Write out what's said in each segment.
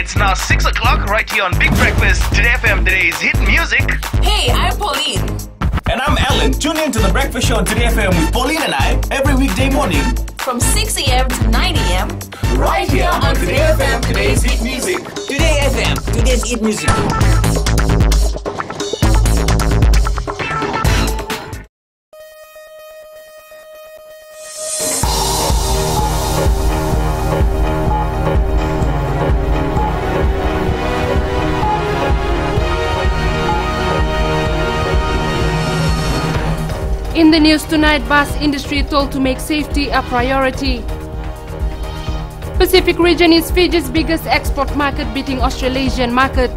It's now 6 o'clock right here on Big Breakfast. Today FM, today's hit music. Hey, I'm Pauline. And I'm Alan. Tune in to The Breakfast Show on Today FM with Pauline and I every weekday morning. From 6 a.m. to 9 a.m. Right here on Today FM, today's hit music. Today FM, today's hit music. In the news tonight, bus industry told to make safety a priority. Pacific region is Fiji's biggest export market, beating Australasian market.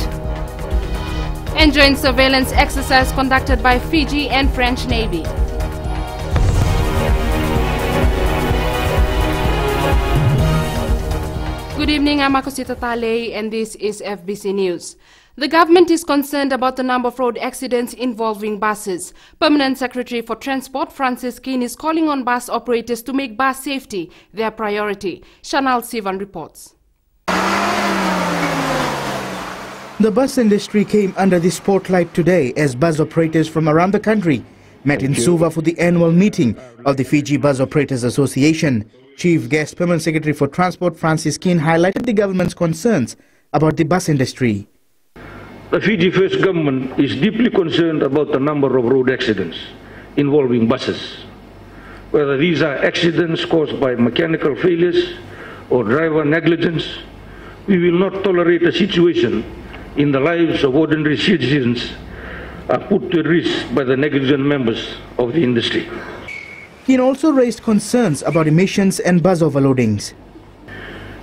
And joint surveillance exercise conducted by Fiji and French Navy. Good evening, I'm Akosita Tale and this is FBC News. The government is concerned about the number of road accidents involving buses. Permanent Secretary for Transport Francis Keane is calling on bus operators to make bus safety their priority. Chanel Sivan reports. The bus industry came under the spotlight today as bus operators from around the country met in Suva for the annual meeting of the Fiji Bus Operators Association. Chief Guest Permanent Secretary for Transport Francis Keane highlighted the government's concerns about the bus industry. The Fiji First Government is deeply concerned about the number of road accidents involving buses. Whether these are accidents caused by mechanical failures or driver negligence, we will not tolerate a situation in the lives of ordinary citizens are put to risk by the negligent members of the industry. He also raised concerns about emissions and bus overloadings.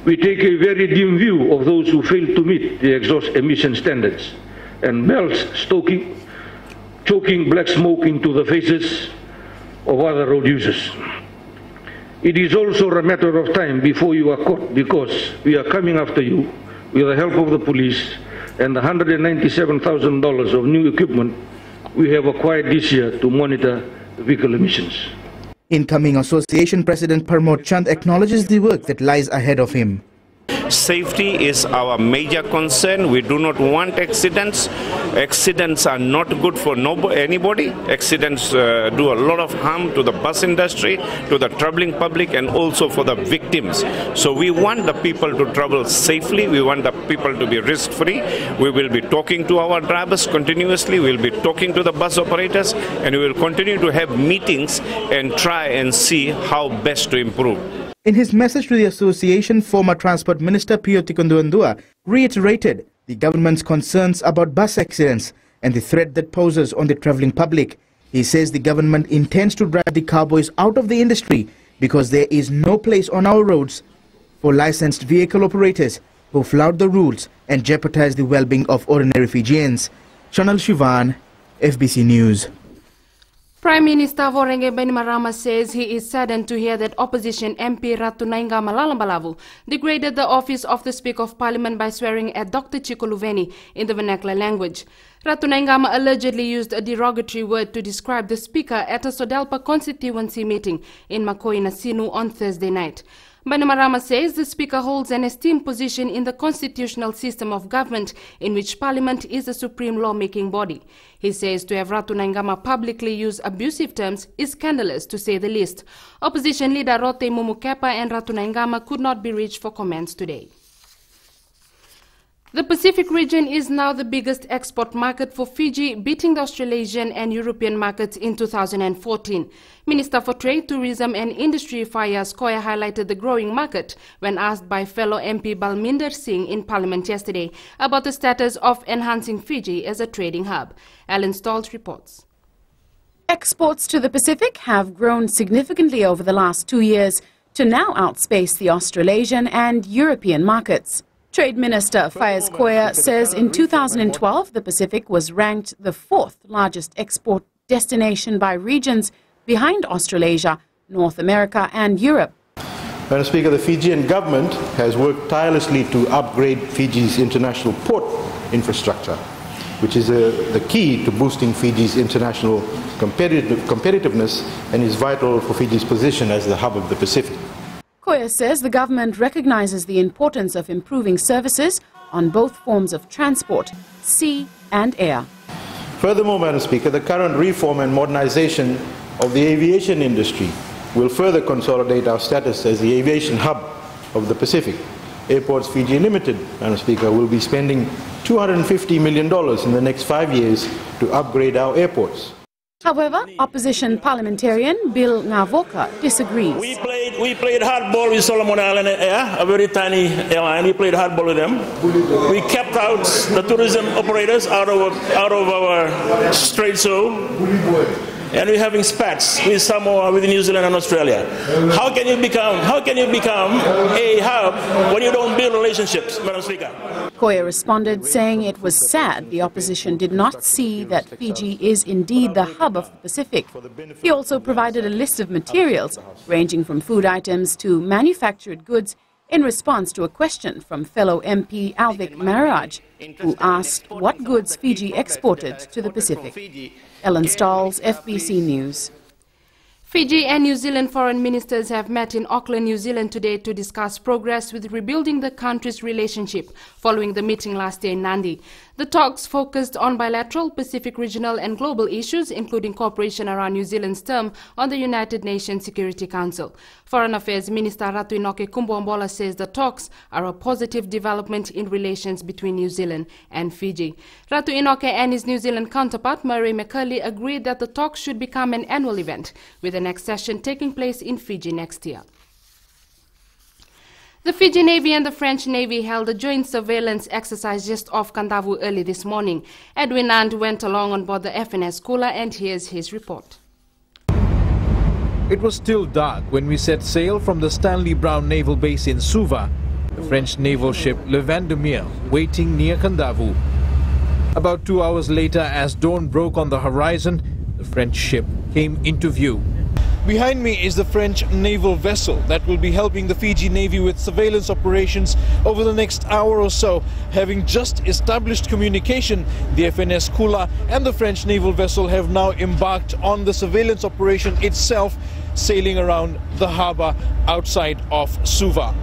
We take a very dim view of those who fail to meet the exhaust emission standards and belch choking black smoke into the faces of other road users. It is also a matter of time before you are caught, because we are coming after you with the help of the police and the $197,000 of new equipment we have acquired this year to monitor vehicle emissions. Incoming association president Parmod Chand acknowledges the work that lies ahead of him. Safety is our major concern. We do not want accidents. Accidents are not good for anybody. Accidents do a lot of harm to the bus industry, to the traveling public, and also for the victims. So we want the people to travel safely. We want the people to be risk-free. We will be talking to our drivers continuously. We will be talking to the bus operators, and we will continue to have meetings and try and see how best to improve. In his message to the association, former Transport Minister Pio Tikunduandua reiterated the government's concerns about bus accidents and the threat that poses on the travelling public. He says the government intends to drive the cowboys out of the industry because there is no place on our roads for licensed vehicle operators who flout the rules and jeopardize the well-being of ordinary Fijians. Chanel Shivan, FBC News. Prime Minister Vorenge Bainimarama says he is saddened to hear that opposition MP Ratu Naingama Lalambalavu degraded the office of the Speaker of Parliament by swearing at Dr. Chico Luveni in the vernacular language. Ratu Naingama allegedly used a derogatory word to describe the Speaker at a Sodelpa constituency meeting in Makoi Nasinu on Thursday night. Bainimarama says the Speaker holds an esteemed position in the constitutional system of government in which Parliament is the supreme lawmaking body. He says to have Ratu Naingama publicly use abusive terms is scandalous, to say the least. Opposition leader Rote Mumukepa and Ratu Naingama could not be reached for comments today. The Pacific region is now the biggest export market for Fiji, beating the Australasian and European markets in 2014. Minister for Trade, Tourism and Industry Fayaz Koya highlighted the growing market when asked by fellow MP Balminder Singh in Parliament yesterday about the status of enhancing Fiji as a trading hub. Alan Stolz reports. Exports to the Pacific have grown significantly over the last 2 years to now outspace the Australasian and European markets. Trade Minister Fayaz Koya says in 2012 the Pacific was ranked the 4th largest export destination by regions, behind Australasia, North America and Europe. Madam Speaker, the Fijian government has worked tirelessly to upgrade Fiji's international port infrastructure, which is the key to boosting Fiji's international competitiveness and is vital for Fiji's position as the hub of the Pacific. Koya says the government recognizes the importance of improving services on both forms of transport, sea and air. Furthermore, Madam Speaker, the current reform and modernization of the aviation industry will further consolidate our status as the aviation hub of the Pacific. Airports Fiji Limited, Madam Speaker, will be spending $250 million in the next 5 years to upgrade our airports. However, opposition parliamentarian Bill Ngavoka disagrees. We played hardball with Solomon Island Air, a very tiny airline. We played hardball with them. We kept out the tourism operators out of our Strait Zone. And we're having spats with Samoa, with New Zealand and Australia. How can you become a hub when you don't build relationships, Madam Speaker? Koya responded saying it was sad the opposition did not see that Fiji is indeed the hub of the Pacific. He also provided a list of materials ranging from food items to manufactured goods in response to a question from fellow MP Alvik Maraj, who asked what goods Fiji exported to the Pacific. Ellen Stalls, FBC News. Fiji and New Zealand foreign ministers have met in Auckland, New Zealand today to discuss progress with rebuilding the country's relationship following the meeting last year in Nadi. The talks focused on bilateral, Pacific regional and global issues, including cooperation around New Zealand's term on the United Nations Security Council. Foreign Affairs Minister Ratu Inoke Kumbuombola says the talks are a positive development in relations between New Zealand and Fiji. Ratu Inoke and his New Zealand counterpart Murray McCurley agreed that the talks should become an annual event, with the next session taking place in Fiji next year. The Fiji Navy and the French Navy held a joint surveillance exercise just off Kandavu early this morning. Edwin Nand went along on board the FNS Kula, and here's his report. It was still dark when we set sail from the Stanley Brown Naval Base in Suva, the French naval ship Le Vendémiaire waiting near Kandavu. About 2 hours later, as dawn broke on the horizon, the French ship came into view. Behind me is the French naval vessel that will be helping the Fiji Navy with surveillance operations over the next hour or so. Having just established communication, the FNS Kula and the French naval vessel have now embarked on the surveillance operation itself, sailing around the harbour outside of Suva.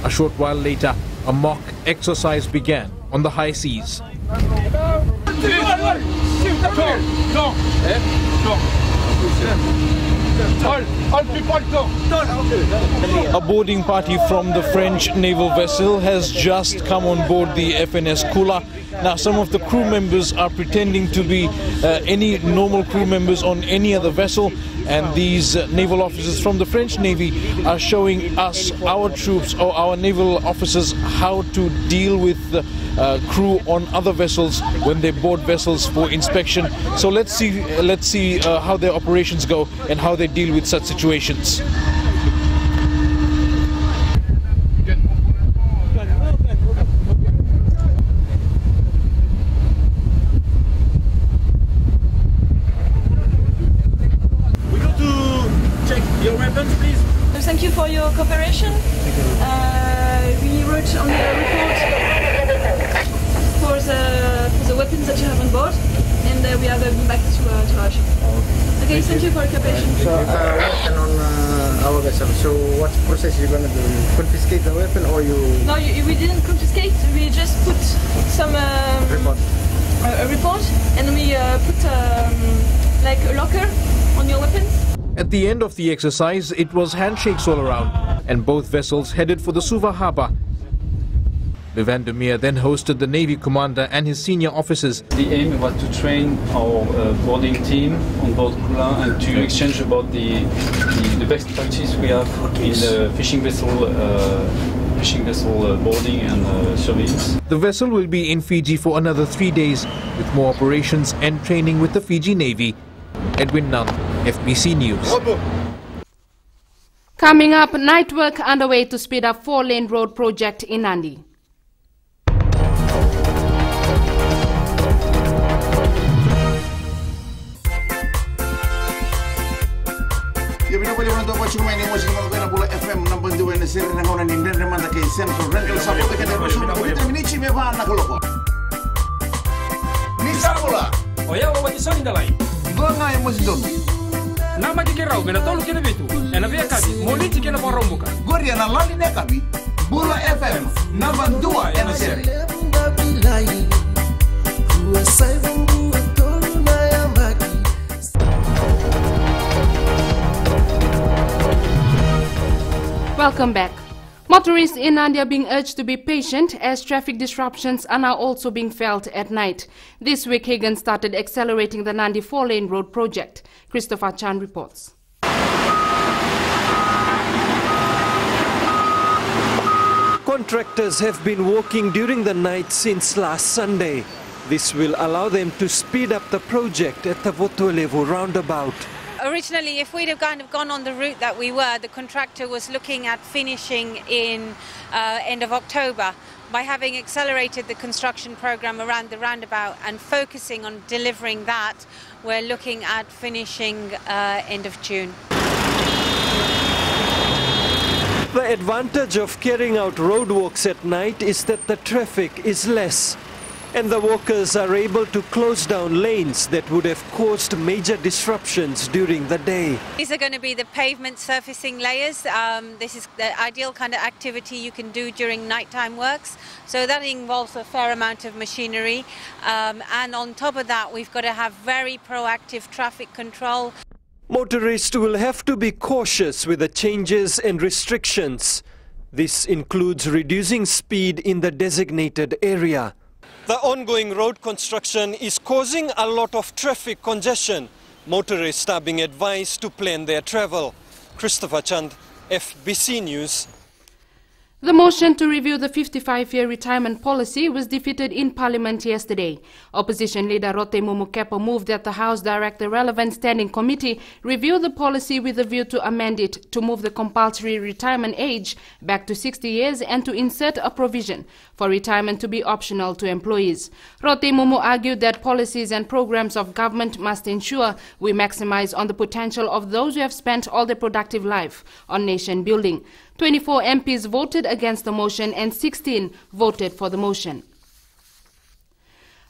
A short while later, a mock exercise began on the high seas. A boarding party from the French naval vessel has just come on board the FNS Kula. Now, some of the crew members are pretending to be any normal crew members on any other vessel, and these naval officers from the French Navy are showing us, our troops or our naval officers, how to deal with the crew on other vessels when they board vessels for inspection. So let's see how their operations go and how they deal with such situations. Your weapons, please. Thank you for your cooperation. We wrote on the report for the weapons that you have on board, and we are going back to our ship. Okay, thank you for your cooperation. So, weapon on our vessel. So, what process are you going to do? Confiscate the weapon, or you? No, we didn't confiscate. We just put some report. A report, and we put like a locker on your weapons. At the end of the exercise, it was handshakes all around, and both vessels headed for the Suva harbour. Le Vendémiaire then hosted the Navy commander and his senior officers. The aim was to train our boarding team on board Kula and to exchange about the best practice we have in the fishing vessel boarding and surveillance. The vessel will be in Fiji for another 3 days, with more operations and training with the Fiji Navy. Edwin Nunn, FBC News. Coming up, night work underway to speed up 4-lane road project in Nadi. Nga yang masih donu. Nama kikirau, mena tolu kena betu. Ena via kabi, moliti kena borombuka. Gori ana lali ne kabi. Bula FM, number 2 na série. Welcome back. Motorists in Nandi are being urged to be patient as traffic disruptions are now also being felt at night. This week, Hagan started accelerating the Nandi 4-lane road project. Christopher Chan reports. Contractors have been working during the night since last Sunday. This will allow them to speed up the project at the Votolevu roundabout. Originally, if we'd have kind of gone on the route that we were, the contractor was looking at finishing in end of October. By having accelerated the construction program around the roundabout and focusing on delivering that, we're looking at finishing end of June. The advantage of carrying out roadworks at night is that the traffic is less, and the workers are able to close down lanes that would have caused major disruptions during the day. These are going to be the pavement surfacing layers. This is the ideal kind of activity you can do during nighttime works. So that involves a fair amount of machinery. And on top of that, we've got to have very proactive traffic control. Motorists will have to be cautious with the changes and restrictions. This includes reducing speed in the designated area. The ongoing road construction is causing a lot of traffic congestion. Motorists are being advised to plan their travel. Christopher Chand, FBC News. The motion to review the 55-year retirement policy was defeated in Parliament yesterday. Opposition leader Rote Mumukepo moved that the House direct the relevant standing committee review the policy with a view to amend it to move the compulsory retirement age back to 60 years and to insert a provision for retirement to be optional to employees. Rote Mumu argued that policies and programs of government must ensure we maximize on the potential of those who have spent all their productive life on nation building. 24 MPs voted against the motion and 16 voted for the motion.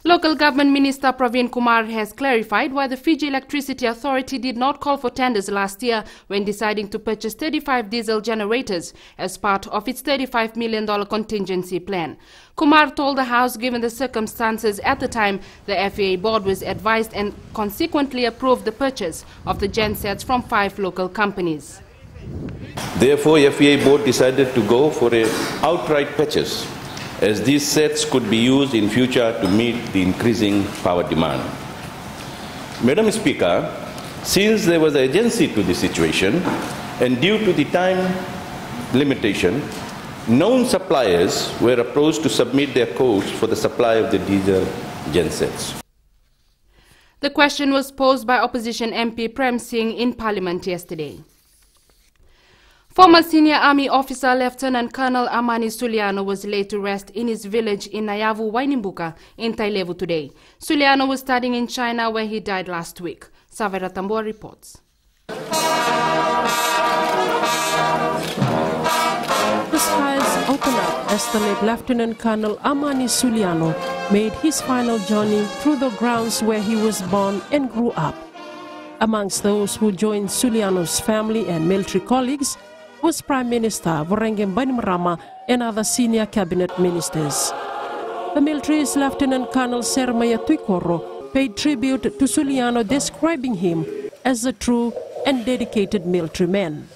Local Government Minister Praveen Kumar has clarified why the Fiji Electricity Authority did not call for tenders last year when deciding to purchase 35 diesel generators as part of its $35 million contingency plan. Kumar told the House given the circumstances at the time, the FAA board was advised and consequently approved the purchase of the gensets from 5 local companies. Therefore, FAA board decided to go for an outright purchase, as these sets could be used in future to meet the increasing power demand. Madam Speaker, since there was urgency to the situation and due to the time limitation, known suppliers were approached to submit their quotes for the supply of the diesel gensets. The question was posed by opposition MP Prem Singh in Parliament yesterday. Former senior army officer Lieutenant Colonel Amani Suliano was laid to rest in his village in Nayavu, Wainimbuka in Tailevu today. Suliano was studying in China where he died last week. Savera Tambua reports. The skies opened up as the late Lieutenant Colonel Amani Suliano made his final journey through the grounds where he was born and grew up. Amongst those who joined Suliano's family and military colleagues was Prime Minister Voreqe Bainimarama and other senior cabinet ministers. The military's Lieutenant Colonel Sermaya Tuikoro paid tribute to Suliano, describing him as a true and dedicated military man.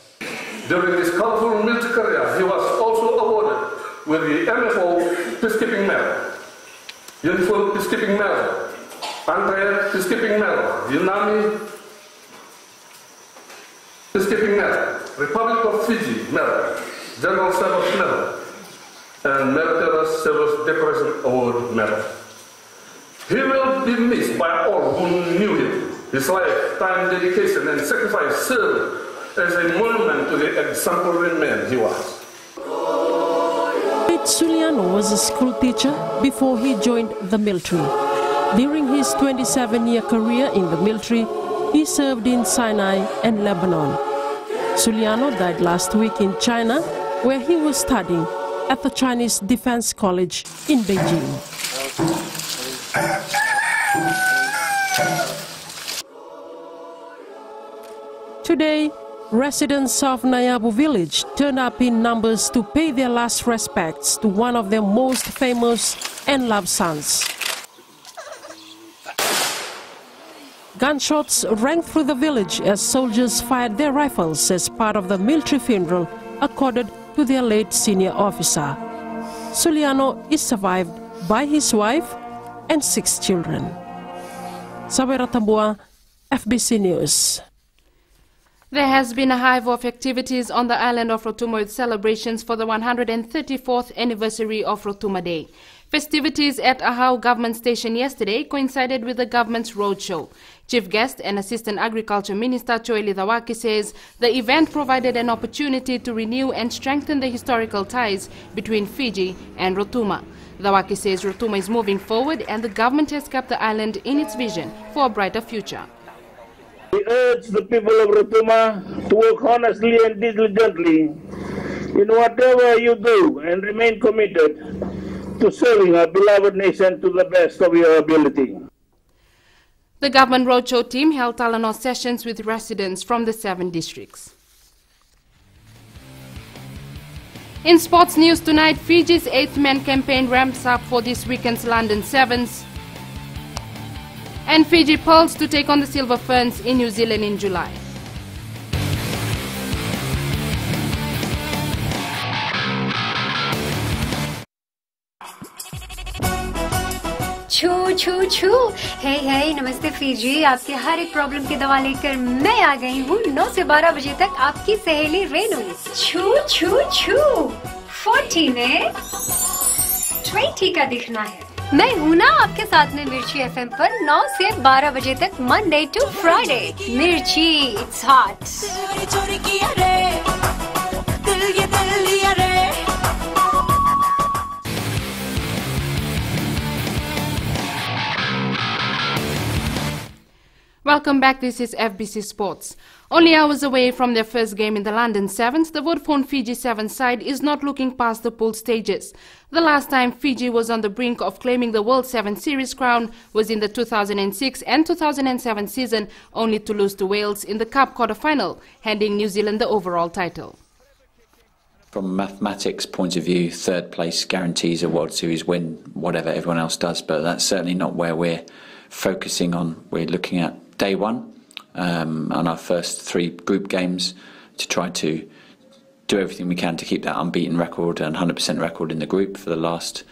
During his colorful military career, he was also awarded with the MFO Peacekeeping Medal, Uniform Peacekeeping Medal, Andrea Peacekeeping Medal, UNAMI Peacekeeping Medal, Republic of Fiji Medal, General Service Medal, and Meritorious Service Decoration Award Medal. He will be missed by all who knew him. His lifetime dedication and sacrifice served as a monument to the exemplary man he was. Suliano was a school teacher before he joined the military. During his 27-year career in the military, he served in Sinai and Lebanon. Suliano died last week in China, where he was studying at the Chinese Defense College in Beijing. Today, Residents of Nayabu village turned up in numbers to pay their last respects to one of their most famous and loved sons. Gunshots rang through the village as soldiers fired their rifles as part of the military funeral accorded to their late senior officer. Suliano is survived by his wife and 6 children. Sabera Tambua, FBC News. There has been a hive of activities on the island of Rotuma with celebrations for the 134th anniversary of Rotuma Day. Festivities at Ahau Government Station yesterday coincided with the government's roadshow. Chief guest and Assistant Agriculture Minister Choeli Thawaki says the event provided an opportunity to renew and strengthen the historical ties between Fiji and Rotuma. Thawaki says Rotuma is moving forward and the government has kept the island in its vision for a brighter future. We urge the people of Rotuma to work honestly and diligently in whatever you do and remain committed to serving our beloved nation to the best of your ability. The government roadshow team held Talanoa sessions with residents from the 7 districts. In sports news tonight, Fiji's 8th man campaign ramps up for this weekend's London Sevens. And Fiji Pearls to take on the Silver Ferns in New Zealand in July. छू छू छू हे नमस्ते Fiji, आपके हर एक problem की दवा लेकर मैं आ गई हूँ 9 से 12 बजे तक आपकी सहेली रेनू। छू छू छू 40 में 20 का दिखना है। मैं हूँ ना आपके साथ में मिर्ची एफएम पर 9 से 12 बजे तक मंडे टू फ्राइडे। मिर्ची it's hot. Welcome back, this is FBC Sports. Only hours away from their first game in the London Sevens, the Vodafone Fiji Sevens side is not looking past the pool stages. The last time Fiji was on the brink of claiming the World 7 Series crown was in the 2006 and 2007 season, only to lose to Wales in the Cup quarter-final, handing New Zealand the overall title. From a mathematics point of view, third place guarantees a World Series win, whatever everyone else does, but that's certainly not where we're focusing on. We're looking at day one on our first 3 group games to try to do everything we can to keep that unbeaten record and 100% record in the group for the last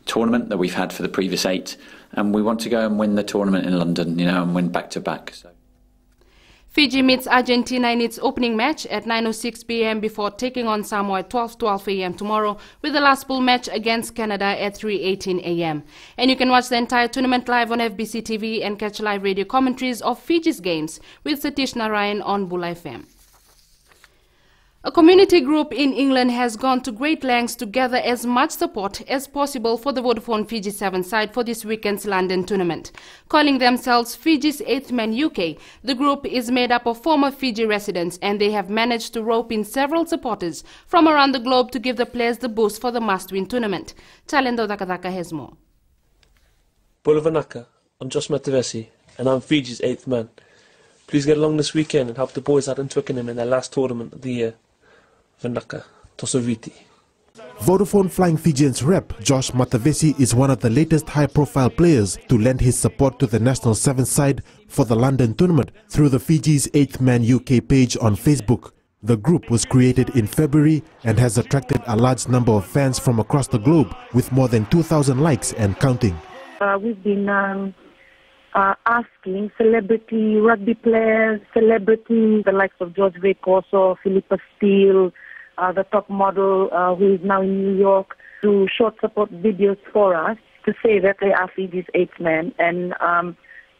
tournament that we've had for the previous 8, and we want to go and win the tournament in London, and win back-to-back. Fiji meets Argentina in its opening match at 9:06 p.m. before taking on Samoa at 12:12 a.m. tomorrow, with the last pool match against Canada at 3:18 a.m. And you can watch the entire tournament live on FBC TV and catch live radio commentaries of Fiji's games with Satish Narayan on Bula FM. A community group in England has gone to great lengths to gather as much support as possible for the Vodafone Fiji 7 side for this weekend's London tournament. Calling themselves Fiji's 8th Man UK, the group is made up of former Fiji residents, and they have managed to rope in several supporters from around the globe to give the players the boost for the must-win tournament. Talendo Dakadaka has more. Bulavanaka, I'm Josh Matavesi, and I'm Fiji's 8th man. Please get along this weekend and help the boys out in Twickenham in their last tournament of the year. Vanaka, Tosoviti. Vodafone Flying Fijians rep Josh Matavesi is one of the latest high-profile players to lend his support to the national 7 side for the London tournament through the Fiji's 8th Man UK page on Facebook. The group was created in February and has attracted a large number of fans from across the globe, with more than 2,000 likes and counting. We've been asking celebrity rugby players, celebrities, the likes of George Vekoso, Philippa Steele, the top model who is now in New York, to short support videos for us to say that they are Fiji's 8th man, and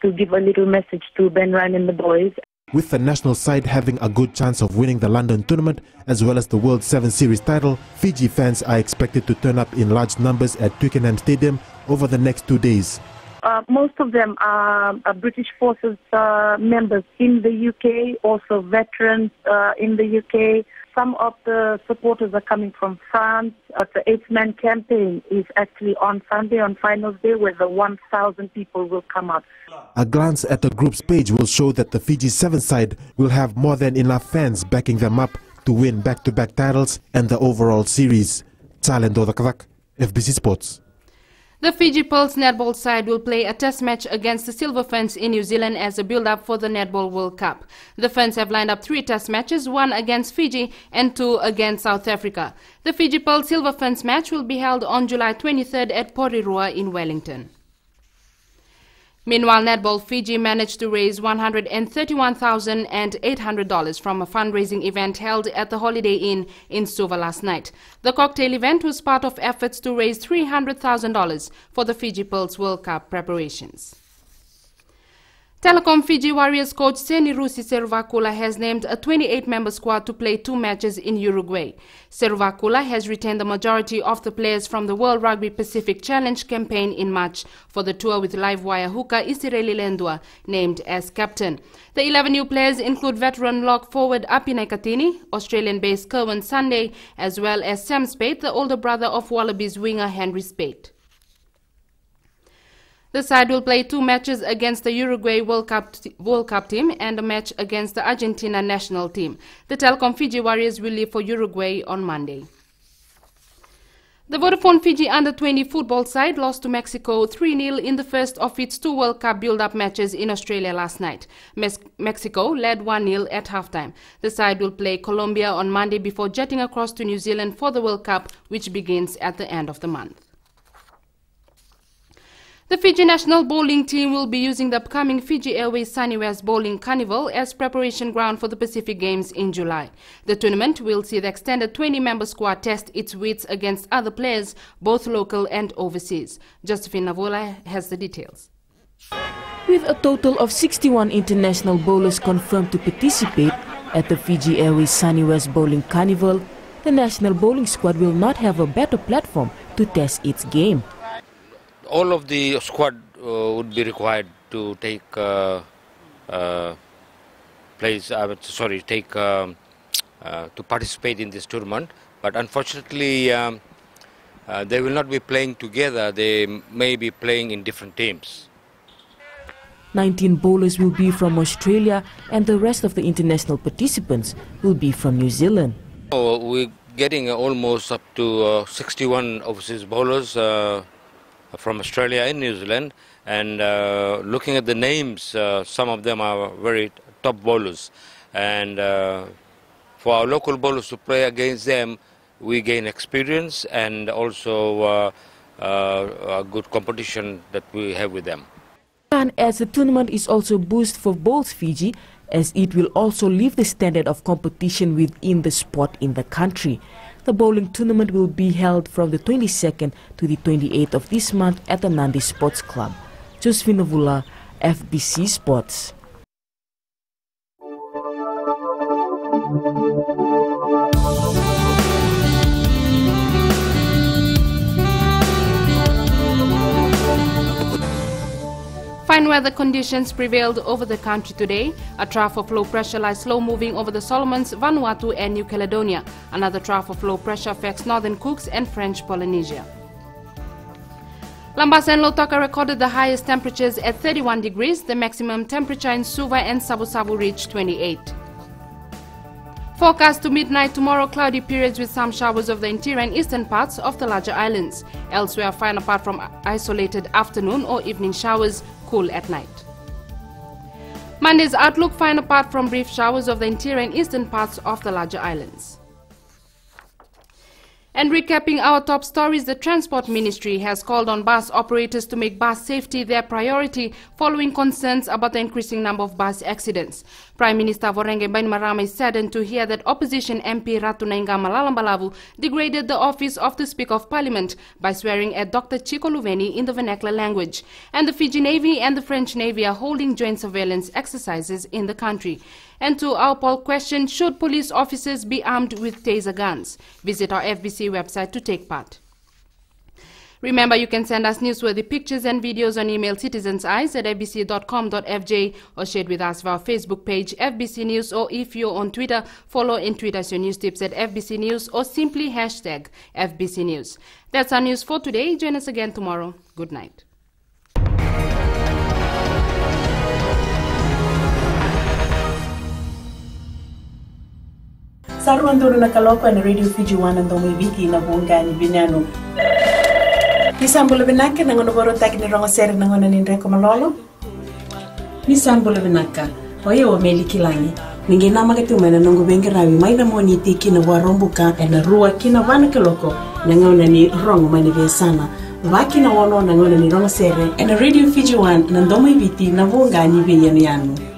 to give a little message to Ben Ryan and the boys. With the national side having a good chance of winning the London tournament as well as the World 7 Series title, Fiji fans are expected to turn up in large numbers at Twickenham Stadium over the next 2 days. most of them are British Forces members in the UK, also veterans in the UK. Some of the supporters are coming from France. The 8-man campaign is actually on Sunday, on finals day, where the 1,000 people will come out. A glance at the group's page will show that the Fiji 7 side will have more than enough fans backing them up to win back-to-back titles and the overall series. Talendo Dakavak, FBC Sports. The Fiji Pearls netball side will play a test match against the Silver Ferns in New Zealand as a build-up for the Netball World Cup. The Ferns have lined up 3 test matches, 1 against Fiji and 2 against South Africa. The Fiji Pearls Silver Ferns match will be held on July 23rd at Porirua in Wellington. Meanwhile, Netball Fiji managed to raise $131,800 from a fundraising event held at the Holiday Inn in Suva last night. The cocktail event was part of efforts to raise $300,000 for the Fiji Pearls World Cup preparations. Telecom Fiji Warriors coach Senirusi Seruvakula has named a 28-member squad to play 2 matches in Uruguay. Seruvakula has retained the majority of the players from the World Rugby Pacific Challenge campaign in March for the tour, with Livewire hooker Isireli Lendua named as captain. The 11 new players include veteran lock forward Apinai Katini, Australian-based Kerwin Sunday, as well as Sam Spade, the older brother of Wallabies winger Henry Spade. The side will play 2 matches against the Uruguay World Cup team and a match against the Argentina national team. The Telecom Fiji Warriors will leave for Uruguay on Monday. The Vodafone Fiji Under-20 football side lost to Mexico 3-0 in the first of its 2 World Cup build-up matches in Australia last night. Mexico led 1-0 at halftime. The side will play Colombia on Monday before jetting across to New Zealand for the World Cup, which begins at the end of the month. The Fiji national bowling team will be using the upcoming Fiji Airways Sunny West Bowling Carnival as preparation ground for the Pacific Games in July. The tournament will see the extended 20-member squad test its wits against other players, both local and overseas. Josephine Navola has the details. With a total of 61 international bowlers confirmed to participate at the Fiji Airways Sunny West Bowling Carnival, the national bowling squad will not have a better platform to test its game. All of the squad would be required to take to participate in this tournament, but unfortunately they will not be playing together. They may be playing in different teams. 19 bowlers will be from Australia and the rest of the international participants will be from New Zealand. We're getting almost up to 61 overseas bowlers from Australia and New Zealand, and looking at the names, some of them are very top bowlers, and for our local bowlers to play against them, we gain experience and also a good competition that we have with them. And as the tournament is also a boost for Bowls Fiji, as it will also lift the standard of competition within the sport in the country. The bowling tournament will be held from the 22nd to the 28th of this month at the Nandi Sports Club. Josephine Navula, FBC Sports. Fine weather conditions prevailed over the country today. A trough of low pressure lies slow moving over the Solomons, Vanuatu and New Caledonia. Another trough of low pressure affects Northern Cooks and French Polynesia. Lambasa and Lautoka recorded the highest temperatures at 31 degrees. The maximum temperature in Suva and Savu reached 28. Forecast to midnight tomorrow, cloudy periods with some showers of the interior and eastern parts of the larger islands. Elsewhere, fine apart from isolated afternoon or evening showers, cool at night. Monday's outlook, fine apart from brief showers of the interior and eastern parts of the larger islands. And recapping our top stories, the Transport Ministry has called on bus operators to make bus safety their priority following concerns about the increasing number of bus accidents. Prime Minister Voreqe Bainimarama is saddened to hear that opposition MP Ratu Naingama Lalambalavu degraded the office of the Speaker of Parliament by swearing at Dr. Chico Luveni in the vernacular language. And the Fiji Navy and the French Navy are holding joint surveillance exercises in the country. And to our poll question, should police officers be armed with taser guns? Visit our FBC website to take part. Remember, you can send us newsworthy pictures and videos on email citizenseyes@fbc.com.fj or share it with us via our Facebook page FBC News, or if you're on Twitter, follow and tweet us your news tips at FBC News or simply hashtag FBC News. That's our news for today. Join us again tomorrow. Good night. Saruandoro na kaloko na Radio Fiji 1 and Domi Viti na Bungani Binano. Nisambula binaka na ngonoboro taki ni rongo seri na ngona nindreko malolo. Nisambula binaka. Oye wa meli kilangi. Ningi nama ketume na nongo bengi rawi maina moni tiki na warombuka na rua kina wana kaloko na ngona ni rongo manivya sana. Waki na wono na ngona ni rongo seri na Radio Fiji 1 na Domi Viti na Bungani Binano.